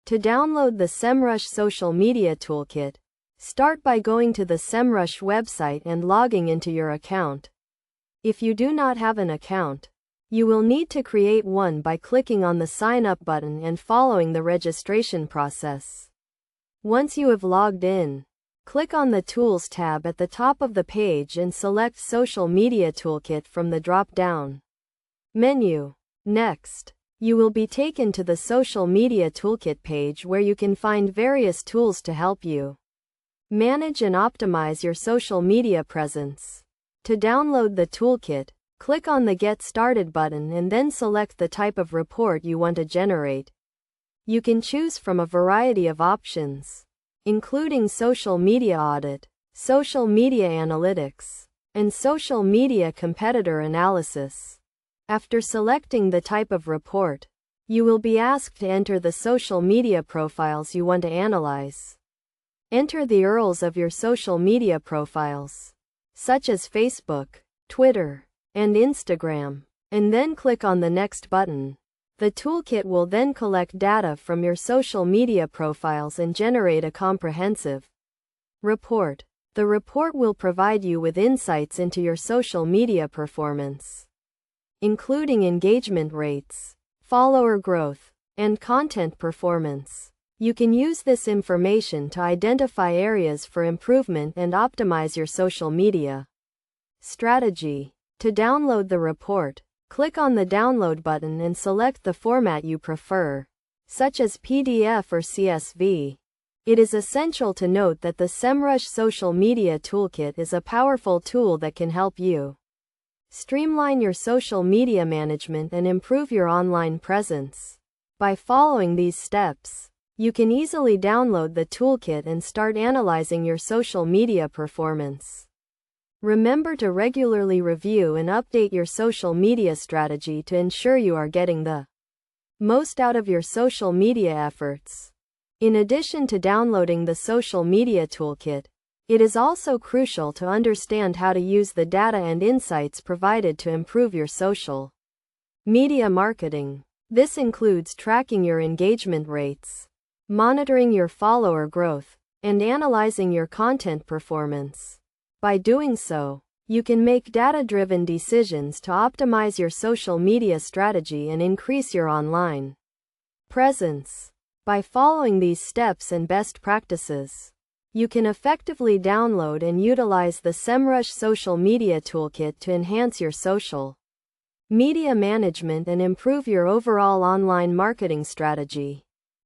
To download the Semrush Social Media Toolkit, start by going to the Semrush website and logging into your account. If you do not have an account, you will need to create one by clicking on the Sign Up button and following the registration process. Once you have logged in, click on the Tools tab at the top of the page and select Social Media Toolkit from the drop-down menu. Next, you will be taken to the Social Media Toolkit page where you can find various tools to help you manage and optimize your social media presence. To download the toolkit, click on the Get Started button and then select the type of report you want to generate. You can choose from a variety of options, including social media audit, social media analytics, and social media competitor analysis. After selecting the type of report, you will be asked to enter the social media profiles you want to analyze. Enter the URLs of your social media profiles, such as Facebook, Twitter, and Instagram, and then click on the Next button. The toolkit will then collect data from your social media profiles and generate a comprehensive report. The report will provide you with insights into your social media performance, including engagement rates, follower growth, and content performance. You can use this information to identify areas for improvement and optimize your social media strategy. To download the report, click on the Download button and select the format you prefer, such as PDF or CSV. It is essential to note that the Semrush Social Media Toolkit is a powerful tool that can help you streamline your social media management and improve your online presence. By following these steps, you can easily download the toolkit and start analyzing your social media performance. Remember to regularly review and update your social media strategy to ensure you are getting the most out of your social media efforts. In addition to downloading the social media toolkit, it is also crucial to understand how to use the data and insights provided to improve your social media marketing. This includes tracking your engagement rates, monitoring your follower growth, and analyzing your content performance. By doing so, you can make data-driven decisions to optimize your social media strategy and increase your online presence. By following these steps and best practices, you can effectively download and utilize the Semrush Social Media Toolkit to enhance your social media management and improve your overall online marketing strategy.